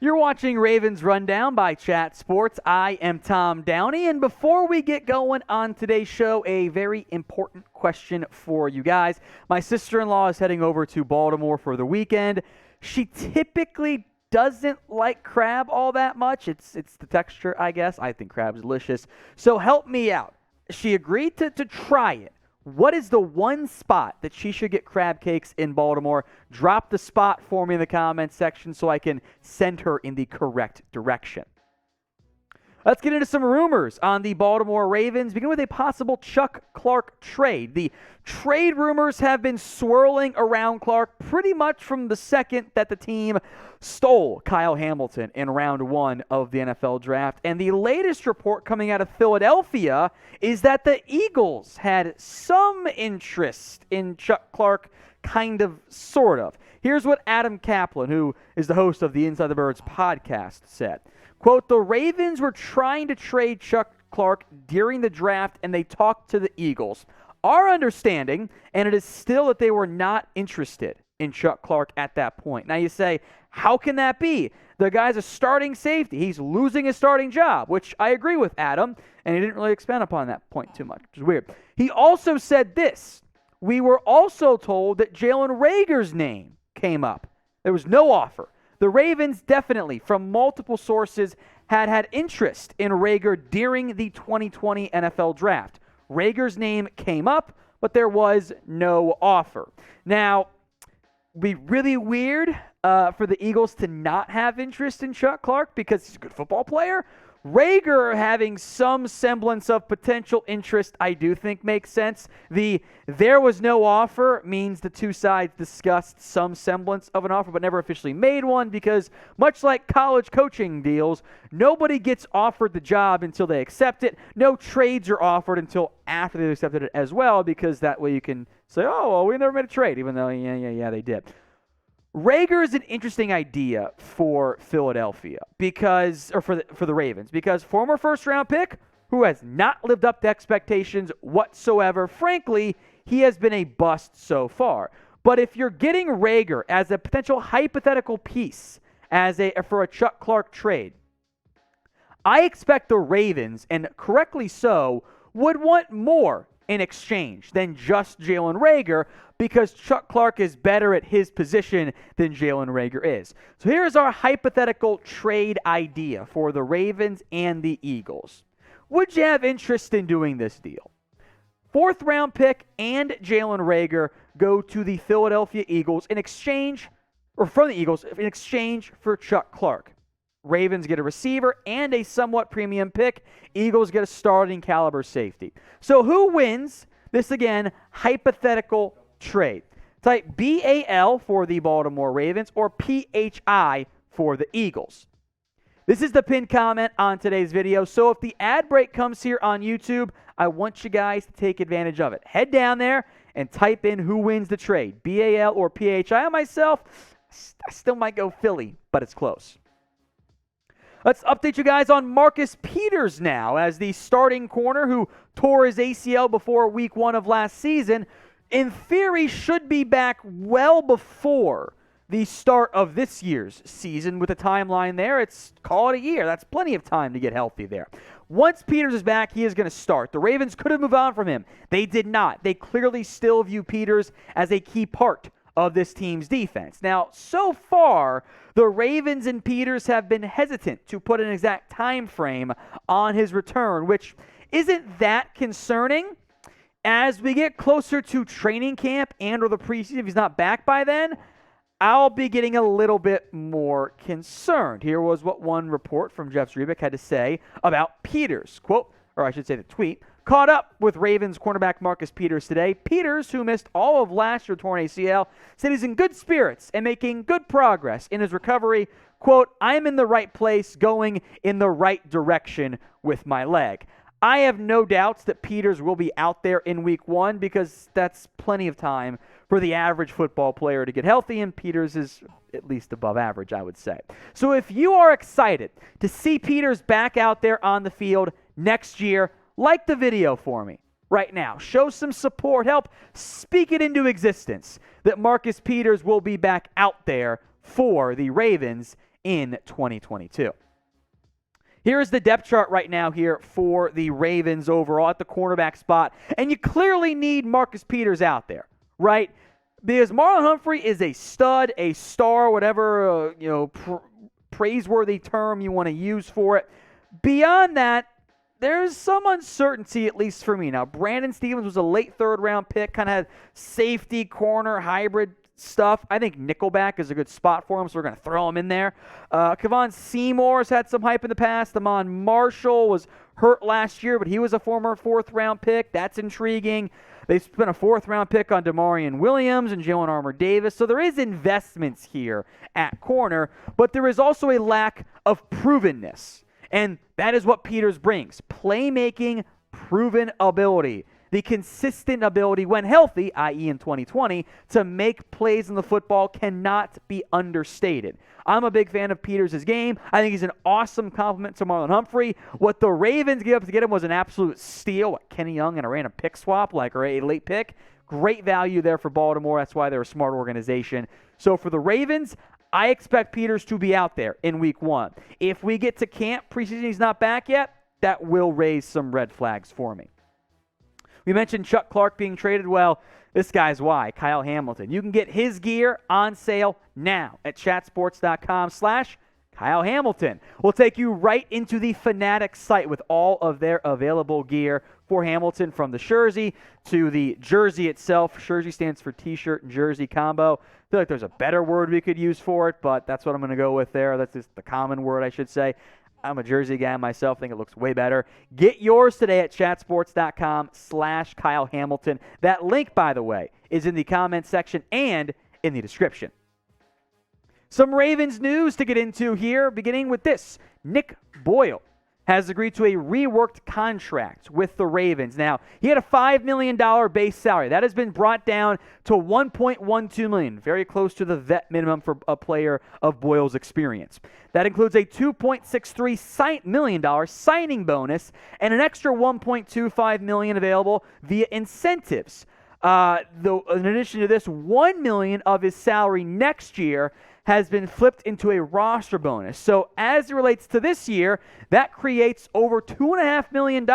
You're watching Ravens Rundown by Chat Sports. I am Tom Downey, and before we get going on today's show, a very important question for you guys. My sister-in-law is heading over to Baltimore for the weekend. She typically doesn't like crab all that much. It's the texture, I guess. I think crab's delicious. So help me out. She agreed to try it. What is the one spot that she should get crab cakes in Baltimore? Drop the spot for me in the comments section so I can send her in the correct direction. Let's get into some rumors on the Baltimore Ravens. Begin with a possible Chuck Clark trade. The trade rumors have been swirling around Clark pretty much from the second that the team stole Kyle Hamilton in round 1 of the NFL draft. And the latest report coming out of Philadelphia is that the Eagles had some interest in Chuck Clark, kind of, sort of. Here's what Adam Caplan, who is the host of the Inside the Birds podcast, said. Quote, the Ravens were trying to trade Chuck Clark during the draft, and they talked to the Eagles. Our understanding, and it is still that they were not interested in Chuck Clark at that point. Now you say, how can that be? The guy's a starting safety. He's losing his starting job, which I agree with Adam, and he didn't really expand upon that point too much, which is weird. He also said this. We were also told that Jalen Reagor's name came up. There was no offer. The Ravens definitely, from multiple sources, had interest in Reagor during the 2020 NFL Draft. Reagor's name came up, but there was no offer. Now, it'd be really weird for the Eagles to not have interest in Chuck Clark because he's a good football player. Reagor having some semblance of potential interest, I do think makes sense. There was no offer means the two sides discussed some semblance of an offer but never officially made one because much like college coaching deals, nobody gets offered the job until they accept it. No trades are offered until after they've accepted it as well because that way you can say, oh, well, we never made a trade, even though, yeah, they did. Reagor is an interesting idea for Philadelphia for the Ravens because former first-round pick who has not lived up to expectations whatsoever. Frankly, he has been a bust so far. But if you're getting Reagor as a potential hypothetical piece for a Chuck Clark trade, I expect the Ravens, and correctly so, would want more in exchange than just Jalen Reagor because Chuck Clark is better at his position than Jalen Reagor is. So here's our hypothetical trade idea for the Ravens and the Eagles. Would you have interest in doing this deal? 4th round pick and Jalen Reagor go to the Philadelphia Eagles in exchange for Chuck Clark. Ravens get a receiver and a somewhat premium pick. Eagles get a starting caliber safety. So who wins this, again, hypothetical trade? Type BAL for the Baltimore Ravens or PHI for the Eagles. This is the pinned comment on today's video. So if the ad break comes here on YouTube, I want you guys to take advantage of it. Head down there and type in who wins the trade, BAL or PHI. I myself, I still might go Philly, but it's close. Let's update you guys on Marcus Peters now as the starting corner who tore his ACL before week 1 of last season. In theory, should be back well before the start of this year's season with a timeline there. Call it a year. That's plenty of time to get healthy there. Once Peters is back, he is going to start. The Ravens could have moved on from him. They did not. They clearly still view Peters as a key part of this team's defense. Now, so far, the Ravens and Peters have been hesitant to put an exact time frame on his return, which isn't that concerning. As we get closer to training camp and or the preseason, if he's not back by then, I'll be getting a little bit more concerned. Here was what one report from Jeff Zrebiec had to say about Peters. Quote, or I should say the tweet, caught up with Ravens cornerback Marcus Peters today. Peters, who missed all of last year's torn ACL, said he's in good spirits and making good progress in his recovery. Quote, I'm in the right place, going in the right direction with my leg. I have no doubts that Peters will be out there in week 1 because that's plenty of time for the average football player to get healthy, and Peters is at least above average, I would say. So if you are excited to see Peters back out there on the field next year, like the video for me. right now. Show some support. Help speak it into existence that Marcus Peters will be back out there for the Ravens in 2022. Here is the depth chart right now here for the Ravens overall at the cornerback spot. And you clearly need Marcus Peters out there, right? Because Marlon Humphrey is a stud, a star, whatever praiseworthy term you want to use for it. Beyond that, there's some uncertainty, at least for me. Now, Brandon Stevens was a late third-round pick, kind of had safety, corner, hybrid stuff. I think nickelback is a good spot for him, so we're going to throw him in there. Kevon Seymour's had some hype in the past. Amon Marshall was hurt last year, but he was a former fourth-round pick. That's intriguing. They spent a fourth-round pick on Damarian Williams and Jalen Armour-Davis, so there is investments here at corner, but there is also a lack of provenness, and that is what Peters brings. Playmaking, proven ability. The consistent ability when healthy, i.e. in 2020, to make plays in the football cannot be understated. I'm a big fan of Peters' game. I think he's an awesome compliment to Marlon Humphrey. What the Ravens gave up to get him was an absolute steal. Kenny Young and a random pick swap, or a late pick. Great value there for Baltimore. That's why they're a smart organization. So for the Ravens, I expect Peters to be out there in week 1. If we get to camp, preseason he's not back yet, that will raise some red flags for me. We mentioned Chuck Clark being traded. Well, this guy's why. Kyle Hamilton. You can get his gear on sale now at chatsports.com/Kyle Hamilton. We'll take you right into the Fanatics site with all of their available gear for Hamilton, from the jersey to the jersey itself. Jersey stands for t-shirt and jersey combo. I feel like there's a better word we could use for it, but that's what I'm going to go with there. That's just the common word, I should say. I'm a jersey guy myself. I think it looks way better. Get yours today at chatsports.com/Kyle Hamilton. That link, by the way, is in the comments section and in the description. Some Ravens news to get into here, beginning with this. Nick Boyle has agreed to a reworked contract with the Ravens. Now, he had a $5 million base salary. That has been brought down to $1.12 million, very close to the vet minimum for a player of Boyle's experience. That includes a $2.63 million signing bonus and an extra $1.25 million available via incentives. In addition to this, $1 million of his salary next year has been flipped into a roster bonus. So as it relates to this year, that creates over $2.5 million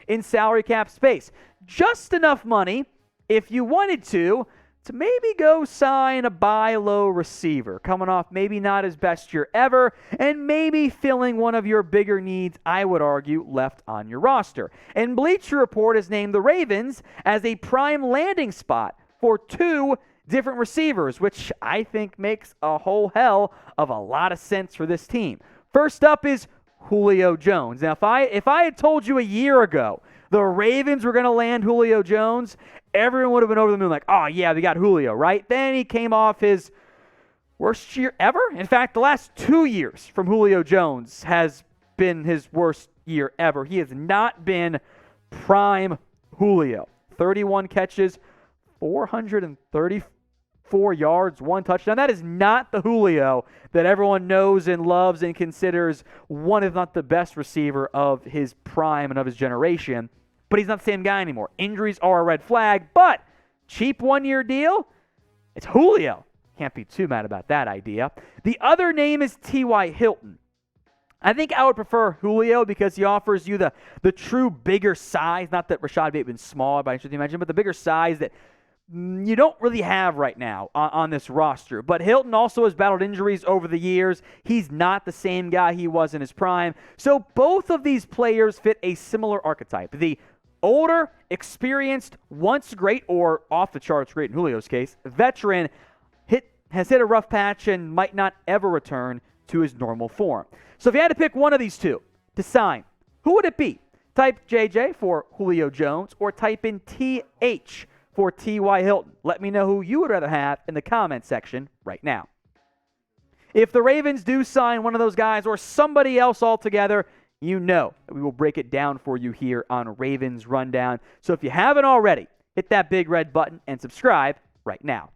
in salary cap space. Just enough money, if you wanted to maybe go sign a buy low receiver, coming off maybe not his best year ever, and maybe filling one of your bigger needs, I would argue, left on your roster. And Bleacher Report has named the Ravens as a prime landing spot for 2 different receivers, which I think makes a whole hell of a lot of sense for this team. First up is Julio Jones. Now, if I had told you a year ago the Ravens were going to land Julio Jones, everyone would have been over the moon like, oh, yeah, we got Julio, right? Then he came off his worst year ever. In fact, the last 2 years from Julio Jones has been his worst year ever. He has not been prime Julio. 31 catches, 434 yards, 1 touchdown. That is not the Julio that everyone knows and loves and considers one, if not the best receiver of his prime and of his generation. But he's not the same guy anymore. Injuries are a red flag, but cheap 1-year deal, it's Julio. Can't be too mad about that idea. The other name is TY Hilton. I think I would prefer Julio because he offers you the true bigger size. Not that Rashad Bateman's small, by any mention, but the bigger size that you don't really have right now on this roster. But Hilton also has battled injuries over the years. He's not the same guy he was in his prime. So both of these players fit a similar archetype. The older, experienced, once great, or off the charts great in Julio's case, veteran has hit a rough patch and might not ever return to his normal form. So if you had to pick one of these two to sign, who would it be? Type JJ for Julio Jones or type in TH for TY Hilton. Let me know who you would rather have in the comment section right now. If the Ravens do sign one of those guys or somebody else altogether, you know that we will break it down for you here on Ravens Rundown. So if you haven't already, hit that big red button and subscribe right now.